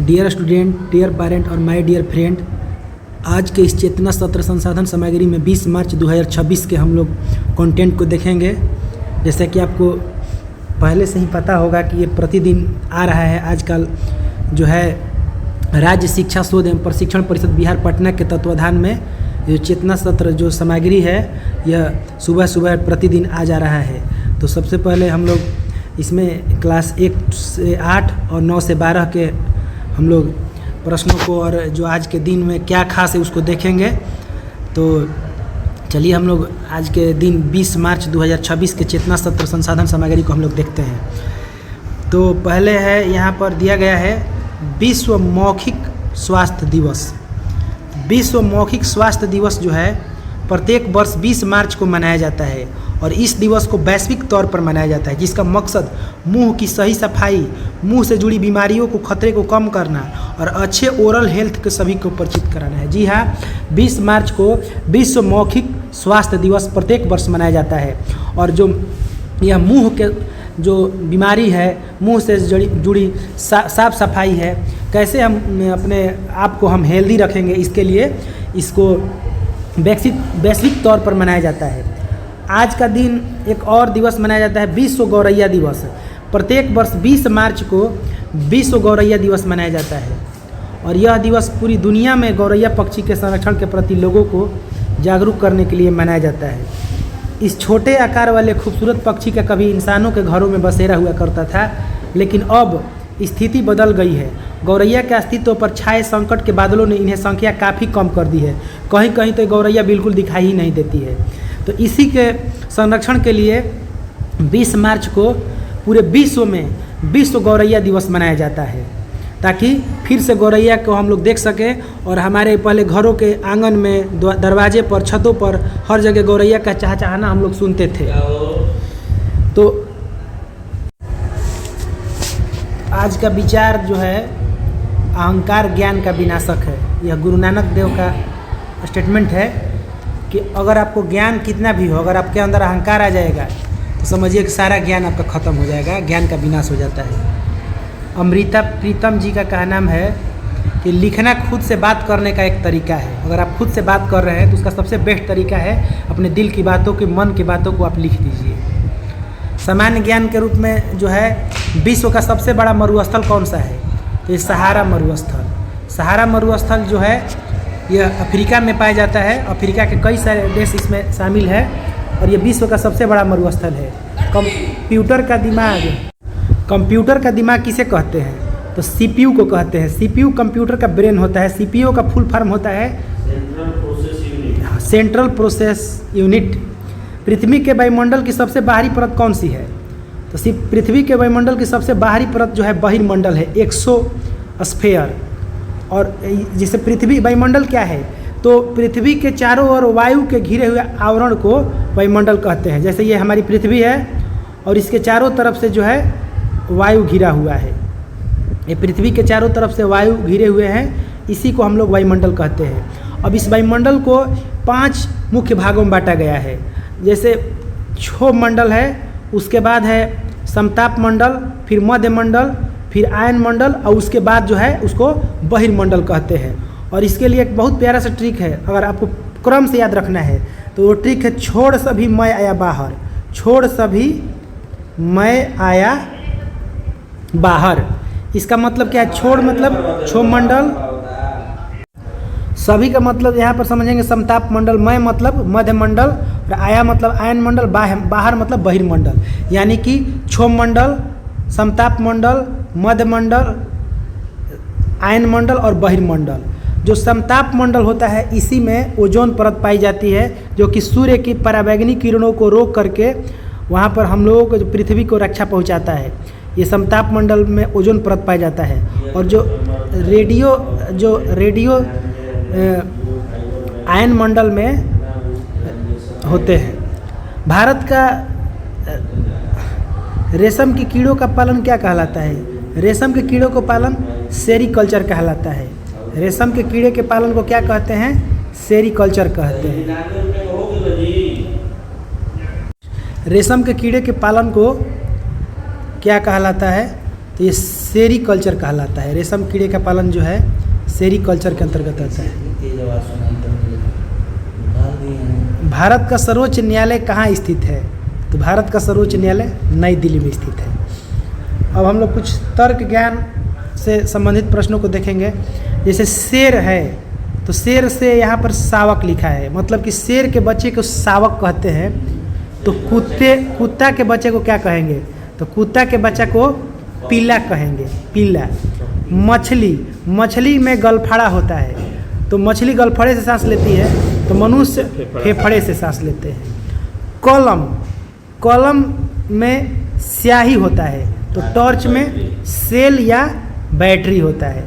Dear student, dear parent और my dear friend, आज के इस चेतना सत्र संसाधन सामग्री में 20 मार्च 2026 के हम लोग कंटेंट को देखेंगे। जैसा कि आपको पहले से ही पता होगा कि ये प्रतिदिन आ रहा है। आजकल जो है राज्य शिक्षा शोध एवं प्रशिक्षण परिषद बिहार पटना के तत्वाधान में जो चेतना सत्र जो सामग्री है यह सुबह सुबह प्रतिदिन आ जा रहा है। तो सबसे पहले हम लोग इसमें क्लास 1 से 8 और 9 से 12 के हम लोग प्रश्नों को और जो आज के दिन में क्या खास है उसको देखेंगे। तो चलिए हम लोग आज के दिन 20 मार्च 2026 के चेतना सत्र संसाधन सामग्री को हम लोग देखते हैं। तो पहले है यहाँ पर दिया गया है विश्व मौखिक स्वास्थ्य दिवस। विश्व मौखिक स्वास्थ्य दिवस जो है प्रत्येक वर्ष 20 मार्च को मनाया जाता है और इस दिवस को वैश्विक तौर पर मनाया जाता है, जिसका मकसद मुंह की सही सफाई, मुंह से जुड़ी बीमारियों को खतरे को कम करना और अच्छे ओरल हेल्थ के सभी को परिचित कराना है। जी हाँ, 20 मार्च को विश्व मौखिक स्वास्थ्य दिवस प्रत्येक वर्ष मनाया जाता है। और जो यह मुंह के जो बीमारी है, मुंह से जुड़ी साफ सफाई है, कैसे हम अपने आप को हम हेल्दी रखेंगे, इसके लिए इसको वैश्विक तौर पर मनाया जाता है। आज का दिन एक और दिवस मनाया जाता है विश्व गौरैया दिवस। प्रत्येक वर्ष 20 मार्च को विश्व गौरैया दिवस मनाया जाता है और यह दिवस पूरी दुनिया में गौरैया पक्षी के संरक्षण के प्रति लोगों को जागरूक करने के लिए मनाया जाता है। इस छोटे आकार वाले खूबसूरत पक्षी का कभी इंसानों के घरों में बसेरा हुआ करता था, लेकिन अब स्थिति बदल गई है। गौरैया के अस्तित्व पर छाए संकट के बादलों ने इन्हें संख्या काफ़ी कम कर दी है। कहीं कहीं तो गौरैया बिल्कुल दिखाई ही नहीं देती है। तो इसी के संरक्षण के लिए 20 मार्च को पूरे विश्व में विश्व गौरैया दिवस मनाया जाता है, ताकि फिर से गौरैया को हम लोग देख सकें। और हमारे पहले घरों के आंगन में, दरवाजे पर, छतों पर, हर जगह गौरैया का चहचहाना हम लोग सुनते थे। तो आज का विचार जो है अहंकार ज्ञान का विनाशक है। यह गुरु नानक देव का स्टेटमेंट है कि अगर आपको ज्ञान कितना भी हो, अगर आपके अंदर अहंकार आ जाएगा तो समझिए कि सारा ज्ञान आपका ख़त्म हो जाएगा, ज्ञान का विनाश हो जाता है। अमृता प्रीतम जी का कहना है कि लिखना खुद से बात करने का एक तरीका है। अगर आप खुद से बात कर रहे हैं तो उसका सबसे बेस्ट तरीका है अपने दिल की बातों की, मन की बातों को आप लिख दीजिए। सामान्य ज्ञान के रूप में जो है विश्व का सबसे बड़ा मरुस्थल कौन सा है? तो ये सहारा मरुस्थल। सहारा मरुस्थल जो है यह अफ्रीका में पाया जाता है। अफ्रीका के कई सारे देश इसमें शामिल है और ये विश्व का सबसे बड़ा मरुस्थल है। कंप्यूटर का दिमाग किसे कहते हैं? तो सीपीयू को कहते हैं। सीपीयू कंप्यूटर का ब्रेन होता है। सीपीयू का फुल फॉर्म होता है सेंट्रल प्रोसेस यूनिट। पृथ्वी के वायुमंडल की सबसे बाहरी परत कौन सी है? तो पृथ्वी के वायुमंडल की सबसे बाहरी परत जो है बहिर्मंडल है, एक्सोस्फेयर। और जिसे पृथ्वी वायुमंडल क्या है? तो पृथ्वी के चारों ओर वायु के घिरे हुए आवरण को वायुमंडल कहते हैं। जैसे ये हमारी पृथ्वी है और इसके चारों तरफ से जो है वायु घिरा हुआ है। ये पृथ्वी के चारों तरफ से वायु घिरे हुए हैं, इसी को हम लोग वायुमंडल कहते हैं। अब इस वायुमंडल को 5 मुख्य भागों में बांटा गया है। जैसे क्षोभ मंडल है, उसके बाद है समताप मंडल, फिर मध्य मंडल, फिर आयन मंडल और उसके बाद जो है उसको बहिर्मंडल कहते हैं। और इसके लिए एक बहुत प्यारा सा ट्रिक है, अगर आपको क्रम से याद रखना है तो वो ट्रिक है छोड़ सभी मैं आया बाहर। छोड़ सभी मैं आया बाहर। इसका मतलब क्या है? छोड़ मतलब क्षोभ मंडल, सभी का मतलब यहाँ पर समझेंगे समताप मंडल, मैं मतलब मध्य मंडल और आया मतलब आयन मंडल, बाहर मतलब बहिर्मंडल। यानी कि क्षोभ मंडल, समताप मंडल, मध्य मंडल, आयन मंडल और बहिर्मंडल। जो समताप मंडल होता है इसी में ओजोन परत पाई जाती है, जो कि सूर्य की पराबैंगनी किरणों को रोक करके वहाँ पर हम लोगों को, जो पृथ्वी को रक्षा पहुँचाता है। ये समताप मंडल में ओजोन परत पाया जाता है। और जो रेडियो आयन मंडल में होते हैं। भारत का रेशम के कीड़ों का पालन क्या कहलाता है? रेशम के कीड़ों को पालन सेरीकल्चर कहलाता है। रेशम के कीड़े के पालन को क्या कहते हैं? सेरीकल्चर कहते हैं। रेशम के कीड़े के पालन को क्या कहलाता है? तो ये सेरीकल्चर कहलाता है। रेशम कीड़े का पालन जो है सेरीकल्चर के अंतर्गत आता है। भारत का सर्वोच्च न्यायालय कहाँ स्थित है? तो भारत का सर्वोच्च न्यायालय नई दिल्ली में स्थित है। अब हम लोग कुछ तर्क ज्ञान से संबंधित प्रश्नों को देखेंगे। जैसे शेर है तो शेर से यहाँ पर शावक लिखा है, मतलब कि शेर के बच्चे को शावक कहते हैं। तो कुत्ता के बच्चे को क्या कहेंगे? तो कुत्ता के बच्चा को पीला कहेंगे, पीला। मछली में गलफड़ा होता है, तो मछली गलफड़े से सांस लेती है, तो मनुष्य फेफड़े से सांस लेते हैं। कलम में स्याही होता है, तो टॉर्च में सेल या बैटरी होता है।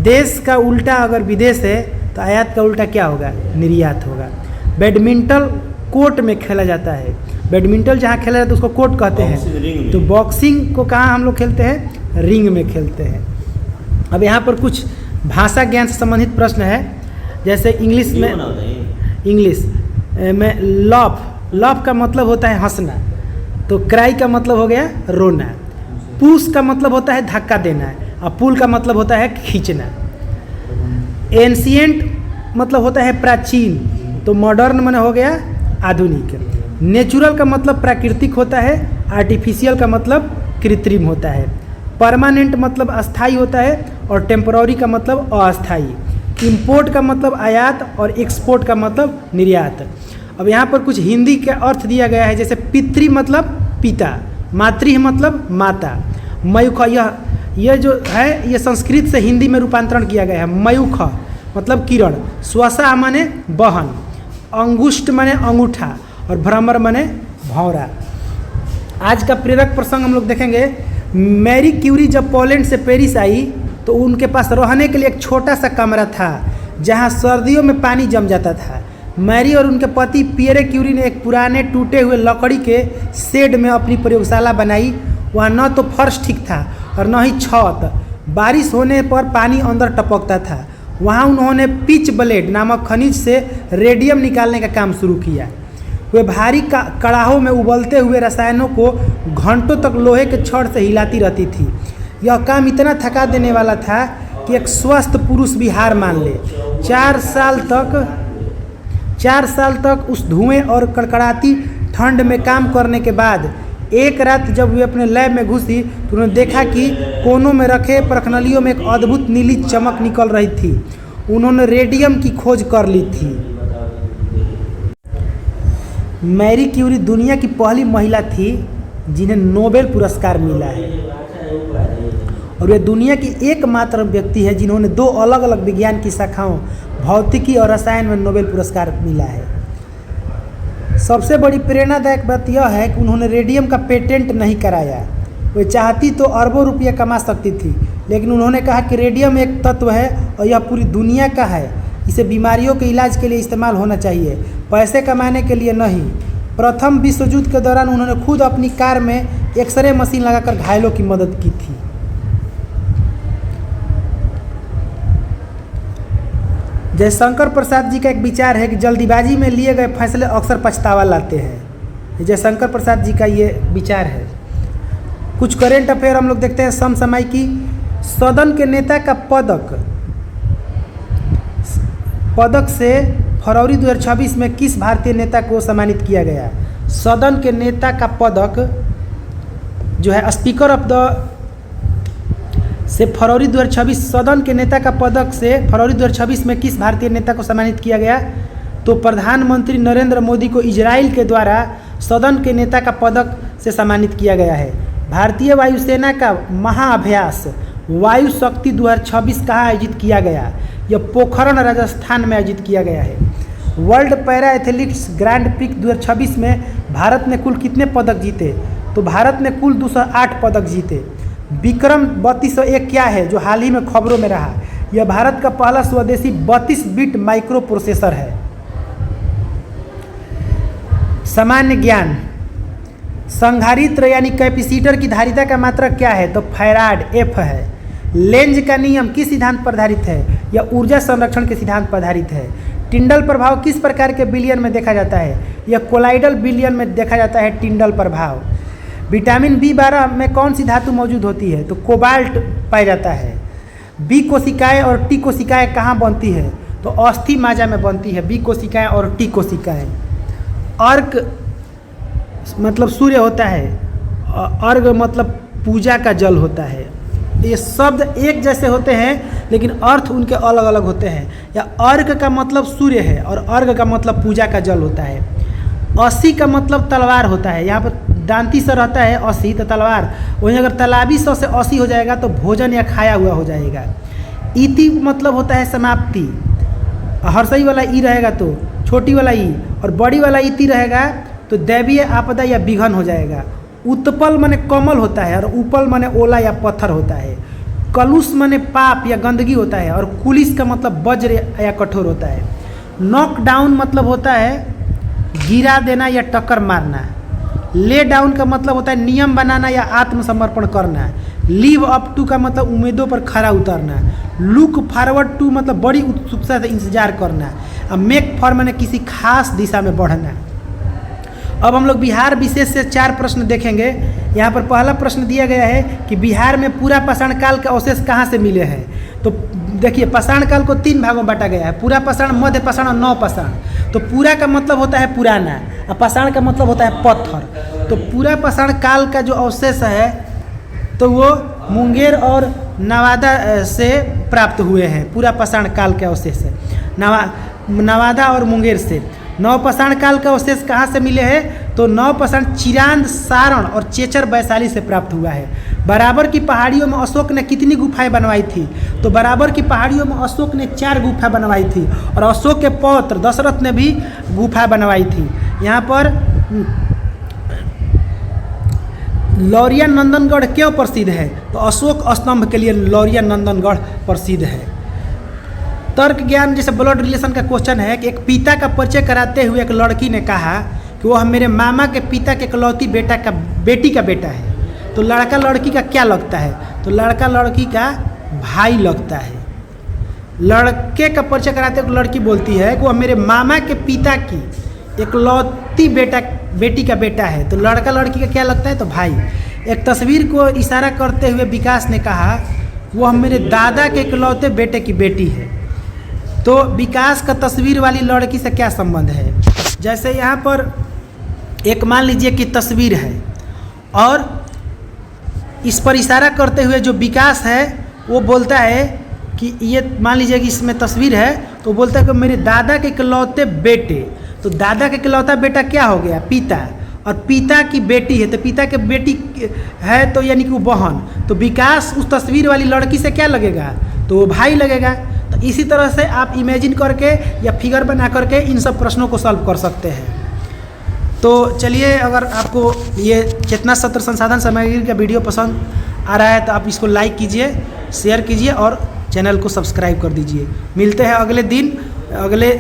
देश का उल्टा अगर विदेश है तो आयात का उल्टा क्या होगा? निर्यात होगा। बैडमिंटन कोर्ट में खेला जाता है। बैडमिंटन जहाँ खेला जाता है उसको कोर्ट कहते हैं। तो बॉक्सिंग को कहाँ हम लोग खेलते हैं? रिंग में खेलते हैं। अब यहाँ पर कुछ भाषा ज्ञान से संबंधित प्रश्न है। जैसे इंग्लिश में लव का मतलब होता है हंसना, तो क्राई का मतलब हो गया रोना। पुश का मतलब होता है धक्का देना, और पुल का मतलब होता है खींचना। एंशिएंट मतलब होता है प्राचीन, तो मॉडर्न माने हो गया आधुनिक। नेचुरल का मतलब प्राकृतिक होता है, आर्टिफिशियल का मतलब कृत्रिम होता है। परमानेंट मतलब अस्थाई होता है, और टेम्पररी का मतलब अस्थाई। इंपोर्ट का मतलब आयात, और एक्सपोर्ट का मतलब निर्यात। अब यहाँ पर कुछ हिंदी का अर्थ दिया गया है। जैसे पितृ मतलब पिता, मातृ मतलब माता, मयूख यह जो है ये संस्कृत से हिंदी में रूपांतरण किया गया है। मयूख मतलब किरण, स्वसा माने बहन, अंगुष्ठ माने अंगूठा, और भ्रमर माने भौरा। आज का प्रेरक प्रसंग हम लोग देखेंगे। मैरी क्यूरी जब पोलैंड से पेरिस आई तो उनके पास रहने के लिए एक छोटा सा कमरा था जहाँ सर्दियों में पानी जम जाता था। मैरी और उनके पति पियरे क्यूरी ने एक पुराने टूटे हुए लकड़ी के शेड में अपनी प्रयोगशाला बनाई। वहाँ न तो फर्श ठीक था और न ही छत। बारिश होने पर पानी अंदर टपकता था। वहाँ उन्होंने पिच ब्लेड नामक खनिज से रेडियम निकालने का काम शुरू किया। वे भारी कड़ाहों में उबलते हुए रसायनों को घंटों तक लोहे के छड़ से हिलाती रहती थी। यह काम इतना थका देने वाला था कि एक स्वस्थ पुरुष भी हार मान ले। 4 साल तक उस धुएं और कड़कड़ाती ठंड में काम करने के बाद एक रात जब वे अपने लैब में घुसी तो उन्होंने देखा कि कोनों में रखे परखनलियों में एक अद्भुत नीली चमक निकल रही थी। उन्होंने रेडियम की खोज कर ली थी। मैरी क्यूरी दुनिया की पहली महिला थी जिन्हें नोबेल पुरस्कार मिला है, और वे दुनिया की एकमात्र व्यक्ति है जिन्होंने 2 अलग अलग विज्ञान की शाखाओं भौतिकी और रसायन में नोबेल पुरस्कार मिला है। सबसे बड़ी प्रेरणादायक बात यह है कि उन्होंने रेडियम का पेटेंट नहीं कराया। वे चाहती तो अरबों रुपये कमा सकती थी, लेकिन उन्होंने कहा कि रेडियम एक तत्व है और यह पूरी दुनिया का है। इसे बीमारियों के इलाज के लिए इस्तेमाल होना चाहिए, पैसे कमाने के लिए नहीं। प्रथम विश्व युद्ध के दौरान उन्होंने खुद अपनी कार में एक्सरे मशीन लगाकर घायलों की मदद की थी। जयशंकर प्रसाद जी का एक विचार है कि जल्दीबाजी में लिए गए फैसले अक्सर पछतावा लाते हैं। जयशंकर प्रसाद जी का ये विचार है। कुछ करेंट अफेयर हम लोग देखते हैं समसामयिकी। सदन के नेता का पदक से फरवरी 2026 में किस भारतीय नेता को सम्मानित किया गया? सदन के नेता का पदक जो है स्पीकर ऑफ द से फरवरी 2026 सदन के नेता का पदक से फरवरी 2026 में किस भारतीय नेता को सम्मानित किया गया? तो प्रधानमंत्री नरेंद्र मोदी को इजराइल के द्वारा सदन के नेता का पदक से सम्मानित किया गया है। भारतीय वायुसेना का महाअभ्यास वायु शक्ति 2026 कहाँ आयोजित किया गया? यह पोखरण राजस्थान में आयोजित किया गया है। World para athletes grand prix 2026 में भारत ने कुल कितने पदक जीते? तो भारत ने कुल 208 पदक जीते। विक्रम 3201 क्या है जो हाल ही में खबरों में रहा? यह भारत का पहला स्वदेशी 32 बिट माइक्रो प्रोसेसर है। सामान्य ज्ञान। संधारित्र यानी कैपेसिटर की धारिता का मात्रक क्या है? तो फैराड F है। लेंज का नियम किस सिद्धांत पर आधारित है? यह ऊर्जा संरक्षण के सिद्धांत पर आधारित है। टिंडल प्रभाव किस प्रकार के विलयन में देखा जाता है? यह कोलाइडल विलयन में देखा जाता है टिंडल प्रभाव। विटामिन B12 में कौन सी धातु मौजूद होती है? तो कोबाल्ट पाया जाता है। बी कोशिकाएं और टी कोशिकाएं कहाँ बनती है? तो अस्थि माजा में बनती है बी कोशिकाएं और टी कोशिकाएं। अर्घ मतलब सूर्य होता है, अर्घ मतलब पूजा का जल होता है। ये शब्द एक जैसे होते हैं लेकिन अर्थ उनके अलग अलग होते हैं। या अर्घ का मतलब सूर्य है और अर्घ का मतलब पूजा का जल होता है। असी का मतलब तलवार होता है। यहाँ पर दांती से रहता है असी तो तलवार, वहीं अगर तालाबी सौ से असी हो जाएगा तो भोजन या खाया हुआ हो जाएगा। इति मतलब होता है समाप्ति, हर्षई वाला ई रहेगा तो छोटी वाला ई, और बड़ी वाला इति रहेगा तो दैवीय आपदा या विघन हो जाएगा। उत्पल माने कमल होता है और उपल माने ओला या पत्थर होता है। कलुष माने पाप या गंदगी होता है और कुलिस का मतलब वज्र या कठोर होता है। नॉकडाउन मतलब होता है गिरा देना या टक्कर मारना। ले डाउन का मतलब होता है नियम बनाना या आत्मसमर्पण करना। लिव अप टू का मतलब उम्मीदों पर खरा उतरना। लुक फॉरवर्ड टू मतलब बड़ी उत्सुकता से इंतजार करना। और मेक फॉर माने किसी खास दिशा में बढ़ना। अब हम लोग बिहार विशेष से 4 प्रश्न देखेंगे। यहाँ पर पहला प्रश्न दिया गया है कि बिहार में पूरा पाषाण काल के अवशेष कहाँ से मिले हैं। तो देखिए पाषाण काल को 3 भागों में बांटा गया है, पूरा पाषाण, मध्य पाषाण और नव पाषाण। तो पूरा का मतलब होता है पुराना और पाषाण का मतलब होता है पत्थर। तो पूरा पाषाण काल का जो अवशेष है तो वो मुंगेर और नवादा से प्राप्त हुए हैं। पूरा पाषाण काल के अवशेष है नवादा और मुंगेर से। नव पाषाण काल का अवशेष कहाँ से मिले हैं? तो नव पाषाण चिरांद, सारण और चेचर वैशाली से प्राप्त हुआ है। बराबर की पहाड़ियों में अशोक ने कितनी गुफाएं बनवाई थी? तो बराबर की पहाड़ियों में अशोक ने 4 गुफा बनवाई थी और अशोक के पौत्र दशरथ ने भी गुफा बनवाई थी। यहाँ पर लौरिया नंदनगढ़ क्यों प्रसिद्ध है? तो अशोक स्तंभ के लिए लौरिया नंदनगढ़ प्रसिद्ध है। तर्क ज्ञान जैसे ब्लड रिलेशन का क्वेश्चन है कि एक पिता का परिचय कराते हुए एक लड़की ने कहा कि वह मेरे मामा के पिता के इकलौती बेटी का बेटा है। तो लड़का लड़की का क्या लगता है? तो लड़का लड़की का भाई लगता है। लड़के का परिचय कराते हुए लड़की बोलती है कि वह मेरे मामा के पिता की इकलौती बेटी का बेटा है। तो लड़का लड़की का क्या लगता है? तो भाई। एक तस्वीर को इशारा करते हुए विकास ने कहा वह मेरे दादा के इकलौते बेटे की बेटी है। तो विकास का तस्वीर वाली लड़की से क्या संबंध है? जैसे यहाँ पर एक मान लीजिए कि तस्वीर है और इस पर इशारा करते हुए जो विकास है वो बोलता है कि ये मान लीजिए कि इसमें तस्वीर है तो बोलता है कि मेरे दादा के इकलौते बेटे। तो दादा का इकलौता बेटा क्या हो गया? पिता। और पिता की बेटी है तो पिता के बेटी है तो यानी कि वो बहन। तो विकास उस तस्वीर वाली लड़की से क्या लगेगा? तो वो भाई लगेगा। तो इसी तरह से आप इमेजिन करके या फिगर बना करके इन सब प्रश्नों को सॉल्व कर सकते हैं। तो चलिए, अगर आपको ये चेतना सत्र संसाधन सामग्री का वीडियो पसंद आ रहा है तो आप इसको लाइक कीजिए, शेयर कीजिए और चैनल को सब्सक्राइब कर दीजिए। मिलते हैं अगले दिन अगले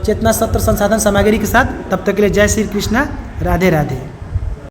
चेतना सत्र संसाधन सामग्री के साथ। तब तक के लिए जय श्री कृष्णा, राधे राधे।